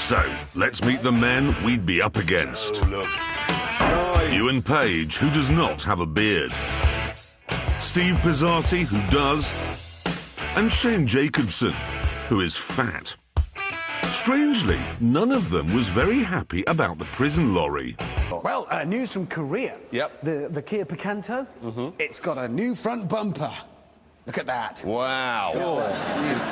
So, let's meet the men we'd be up against. Oh, look. Nice. Ewan Page, who does not have a beard. Steve Pizzati, who does. And Shane Jacobson, who is fat. Strangely, none of them was very happy about the prison lorry. Well, news from Korea. Yep. The Kia Picanto. It's got a new front bumper. Look at that. Wow.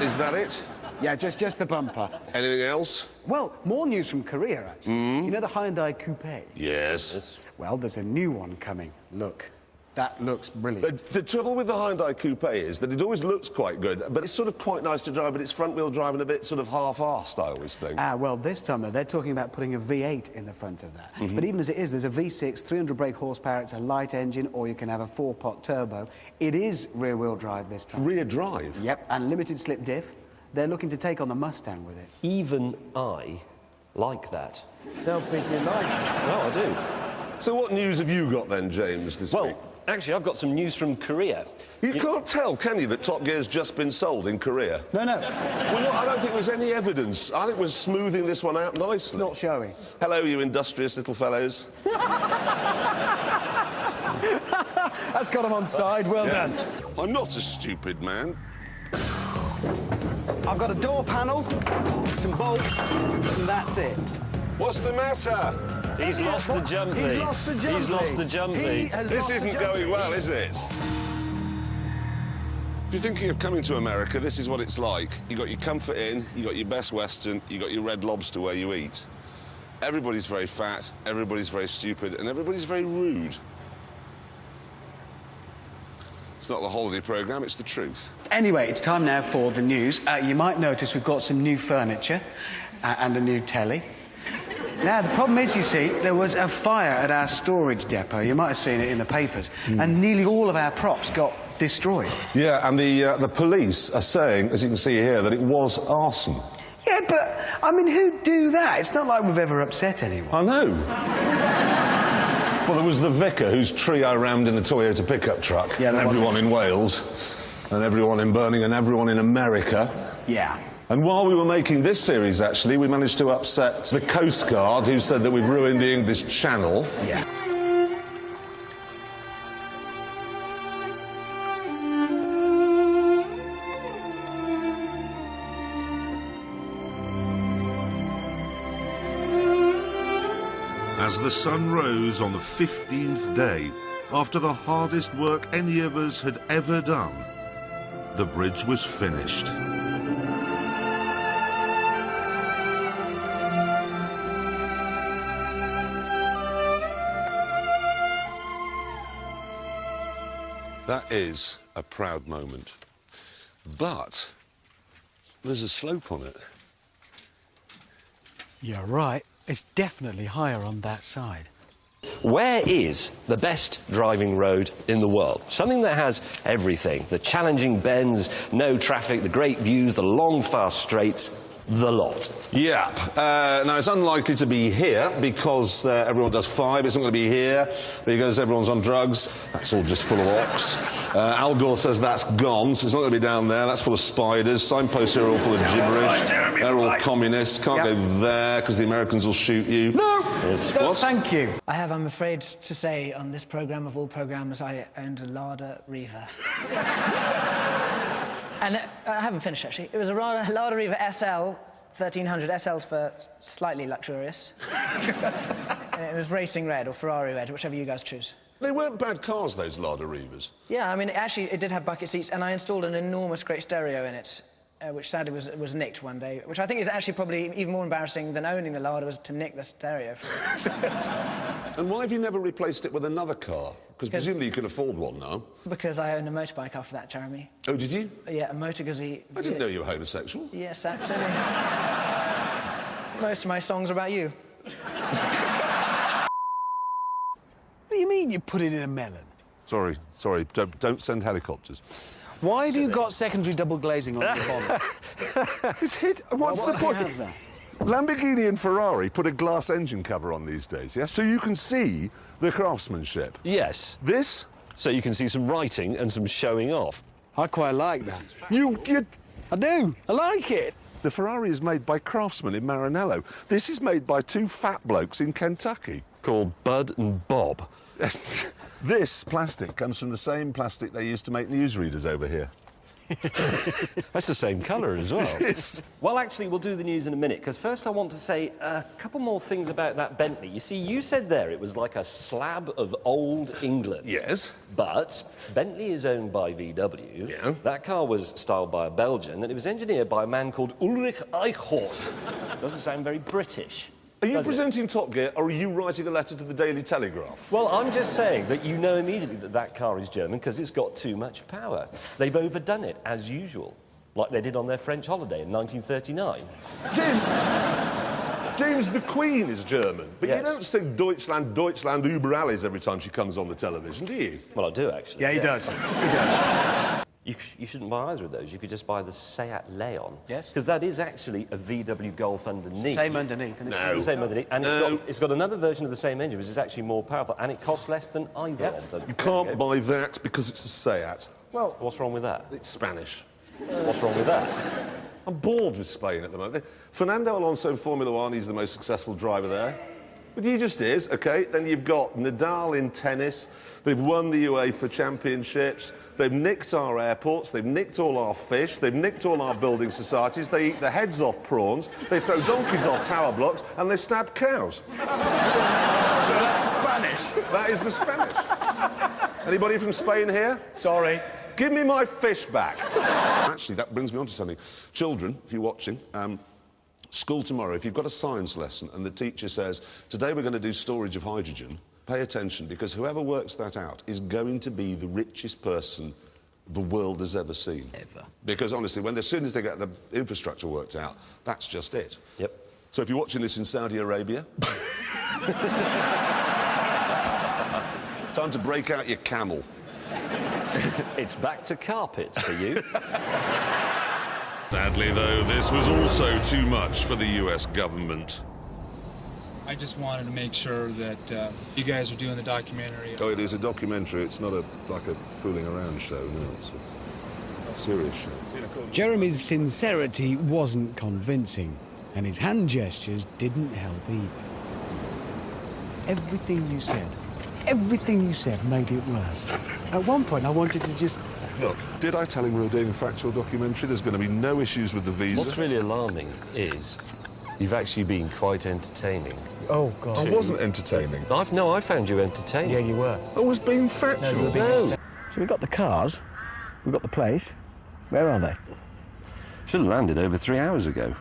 Is that it? Yeah, just the bumper. Anything else? Well, more news from Korea, actually. You know the Hyundai Coupe? Yes. Well, there's a new one coming. Look. That looks brilliant. The trouble with the Hyundai Coupe is that it always looks quite good, but it's sort of quite nice to drive, but it's front-wheel drive and a bit sort of half-arsed, I always think. Well, this time, though, they're talking about putting a V8 in the front of that. But even as it is, there's a V6, 300 brake horsepower, it's a light engine, or you can have a 4-pot turbo. It is rear-wheel drive this time. Rear drive? Yep, and limited slip diff. They're looking to take on the Mustang with it. Even I like that. They'll be delighted. No, I do. So what news have you got then, James, this week? Well, actually, I've got some news from Korea. You can't tell, can you, that Top Gear's just been sold in Korea? No. Well, look, I don't think there's any evidence. I think we're smoothing this one out nicely. It's not showing. Hello, you industrious little fellows. That's got them on side. Well done. I'm not a stupid man. I've got a door panel, some bolts, and that's it. What's the matter? He's lost the jump lead. He's lost the jump He's lost the jump lead. This isn't going well, is it? If you're thinking of coming to America, this is what it's like. You got your Comfort Inn, you got your Best Western, you got your Red Lobster where you eat. Everybody's very fat, everybody's very stupid, and everybody's very rude. It's not the holiday programme, it's the truth. Anyway, it's time now for the news. You might notice we've got some new furniture and a new telly. Now, the problem is, you see, there was a fire at our storage depot. You might have seen it in the papers. And nearly all of our props got destroyed. Yeah, and the police are saying, as you can see here, that it was arson. Yeah, but, I mean, who'd do that? It's not like we've ever upset anyone. I know. Well, there was the vicar whose trio rammed in the Toyota pickup truck. Yeah, and everyone in Wales, and everyone in Birmingham, and everyone in America. Yeah. And while we were making this series, actually, we managed to upset the Coast Guard, who said that we've ruined the English Channel. Yeah. As the sun rose on the 15th day, after the hardest work any of us had ever done, the bridge was finished. That is a proud moment. But there's a slope on it. You're right. It's definitely higher on that side. Where is the best driving road in the world? Something that has everything. The challenging bends, no traffic, the great views, the long, fast straights, the lot. Yeah. Now, it's unlikely to be here because everyone does 5. It's not going to be here because everyone's on drugs. That's all just full of ox. Al Gore says that's gone, so it's not going to be down there. That's full of spiders. Signposts here are all full of gibberish. They're all communists. Can't go there because the Americans will shoot you. No! Yes. No, thank you. I have, I'm afraid to say, on this programme of all programmes, I owned a Lada Riva. And I haven't finished, actually. It was a Lada Riva SL 1300. SL's for slightly luxurious. And it was racing red or Ferrari red, whichever you guys choose. They weren't bad cars, those Lada Rivas. Yeah, I mean, actually, it did have bucket seats, and I installed an enormous great stereo in it, which sadly was nicked one day, which I think is actually probably even more embarrassing than owning the Lada was to nick the stereo. And why have you never replaced it with another car? Because presumably you can afford one now. Because I owned a motorbike after that, Jeremy. Oh, did you? Yeah, a Motor Guzzi. I didn't know you were homosexual. Yes, absolutely. Most of my songs are about you. What do you mean you put it in a melon? Sorry, don't send helicopters. Why have you got secondary double glazing on your bonnet? What's the point? Lamborghini and Ferrari put a glass engine cover on these days, yeah? So you can see the craftsmanship. Yes. This? So you can see some writing and some showing off. I quite like that. You... I do. I like it. The Ferrari is made by craftsmen in Maranello. This is made by two fat blokes in Kentucky. Called Bud and Bob. This plastic comes from the same plastic they used to make newsreaders over here. That's the same colour as well. It is. Well, actually, we'll do the news in a minute, because first I want to say a couple more things about that Bentley. You see, you said there it was like a slab of old England. Yes. But Bentley is owned by VW. Yeah. That car was styled by a Belgian, and it was engineered by a man called Ulrich Eichhorn. Doesn't sound very British. Are you does it? presenting Top Gear, or are you writing a letter to the Daily Telegraph? Well, I'm just saying that you know immediately that that car is German because it's got too much power. They've overdone it, as usual, like they did on their French holiday in 1939. James, the Queen is German, but Yes. you don't sing Deutschland, Deutschland, über alles every time she comes on the television, do you? Well, I do, actually. Yeah, he does. He does. You shouldn't buy either of those. You could just buy the Seat Leon. Yes. Because that is actually a VW Golf underneath. Same underneath. And No. It's the same underneath. And No. it's got another version of the same engine, which is actually more powerful, and it costs less than either of them. You can't buy that because it's a Seat. Well, What's wrong with that? It's Spanish. What's wrong with that? I'm bored with Spain at the moment. Fernando Alonso in Formula One, he's the most successful driver there. But he just is, OK? Then you've got Nadal in tennis. They've won the UEFA Championships. They've nicked our airports. They've nicked all our fish. They've nicked all our building societies. They eat the heads off prawns. They throw donkeys off tower blocks. And they stab cows. so that's Spanish. That is the Spanish. Anybody from Spain here? Sorry. Give me my fish back. Actually, that brings me on to something. Children, if you're watching, school tomorrow, if you've got a science lesson and the teacher says, today we're going to do storage of hydrogen, pay attention, because whoever works that out is going to be the richest person the world has ever seen. Ever. Because honestly, as soon as they get the infrastructure worked out, that's just it. Yep. So if you're watching this in Saudi Arabia, time to break out your camel. It's back to carpets for you. Sadly, though, this was also too much for the US government. I just wanted to make sure that you guys are doing the documentary. Oh, it is a documentary. It's not like a fooling around show. No, it's a serious show. Jeremy's sincerity wasn't convincing, and his hand gestures didn't help either. Everything you said made it worse. At one point, I wanted to just... Look, did I tell him we were doing a factual documentary? There's going to be no issues with the visa. What's really alarming is you've actually been quite entertaining. Oh, God. I wasn't entertaining. I found you entertaining. Yeah, you were. I was being factual. So we've got the cars, we've got the place. Where are they? Should have landed over 3 hours ago.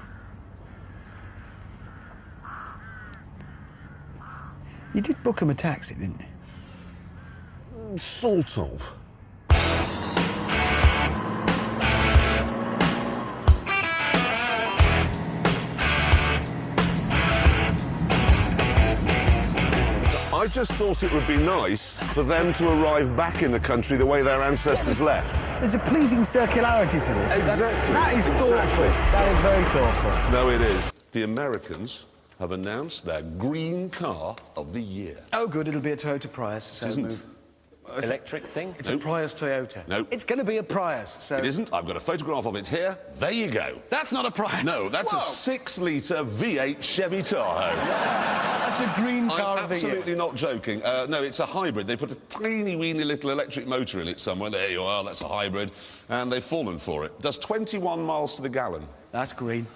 You did book him a taxi, didn't you? Sort of. I just thought it would be nice for them to arrive back in the country the way their ancestors left. There's a pleasing circularity to this. Exactly. That is thoughtful. Exactly. That is very thoughtful. No, it is. The Americans have announced their green car of the year. Oh, good. It'll be a Toyota Prius. So Isn't. Electric thing? It's a Prius Toyota. No. It's going to be a Prius, so... It isn't. I've got a photograph of it here. There you go. That's not a Prius. No, that's Whoa. a 6-litre V8 Chevy Tahoe. That's a green car I'm of the year. absolutely not joking. No, it's a hybrid. They put a tiny, weeny little electric motor in it somewhere. There you are, that's a hybrid. And they've fallen for it. Does 21 miles to the gallon. That's green.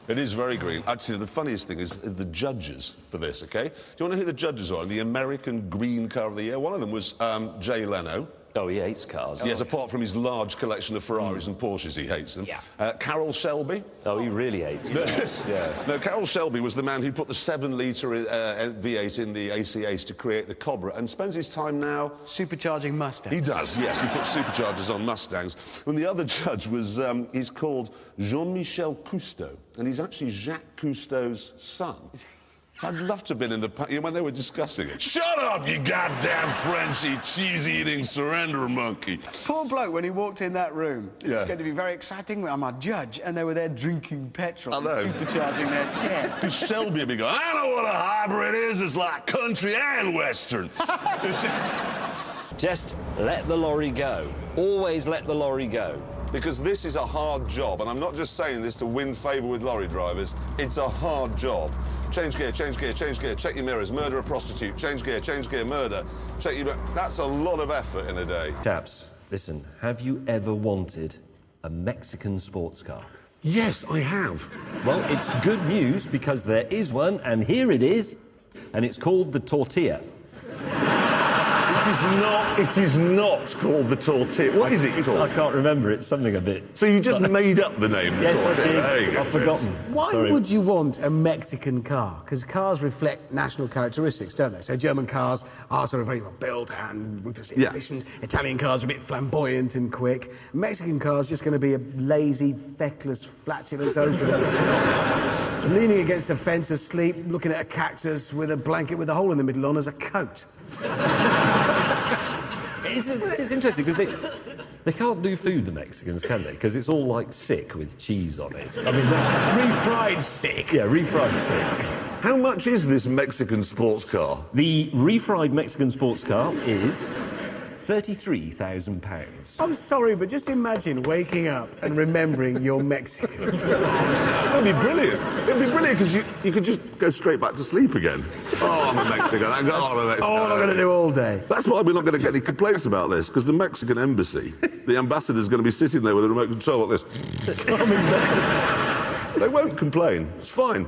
It is very green. Actually, the funniest thing is the judges for this, OK? Do you want to know who the judges are? The American Green Car of the Year. One of them was Jay Leno. Oh, he hates cars. Yes, apart from his large collection of Ferraris and Porsches, he hates them. Yeah. Carroll Shelby. Oh, he really hates cars. Yeah. No, Carroll Shelby was the man who put the 7-litre V8 in the ACAs to create the Cobra and spends his time now... Supercharging Mustang. He does, yes. He puts superchargers on Mustangs. And the other judge was, he's called Jean-Michel Cousteau, and he's actually Jacques Cousteau's son. I'd love to have been in the... when they were discussing it. Shut up, you goddamn Frenchy, cheese-eating surrender monkey. Poor bloke, when he walked in that room, it Yeah. was going to be very exciting. I'm a judge, and they were there drinking petrol I and know. supercharging their chair. Because Shelby would be going, I know what a hybrid is. It's like country and western. Just let the lorry go. Always let the lorry go. because this is a hard job, and I'm not just saying this to win favour with lorry drivers. It's a hard job. Change gear, change gear, change gear, check your mirrors, murder a prostitute, change gear, murder, check your... That's a lot of effort in a day. Chaps, listen, have you ever wanted a Mexican sports car? Yes, I have. Well, it's good news because there is one, and here it is, and it's called the Tortilla. It is not called the Tortilla. What is it called? I can't remember. It's something a bit... So you just made up the name? Yes, I Tortilla. did. There you go. I've forgotten. Why Sorry. would you want a Mexican car? Because cars reflect national characteristics, don't they? So German cars are sort of very well built and ruthlessly efficient. Italian cars are a bit flamboyant and quick. Mexican cars just going to be a lazy, feckless, flatulent open leaning against a fence asleep, looking at a cactus with a blanket with a hole in the middle on as a coat. It's interesting because they can't do food, the Mexicans, can they? Because it's all like sick with cheese on it. I mean, Refried sick. yeah, refried sick. How much is this Mexican sports car? The refried Mexican sports car is £33,000. I'm sorry, but just imagine waking up and remembering you're Mexican. That'd be brilliant. It'd be brilliant because you could just go straight back to sleep again. Oh, I'm a Mexican. I'm a Mexican. All I'm going to do all day. That's why we're not going to get any complaints about this, because the Mexican embassy, the ambassador's going to be sitting there with a remote control like this. They won't complain. It's fine.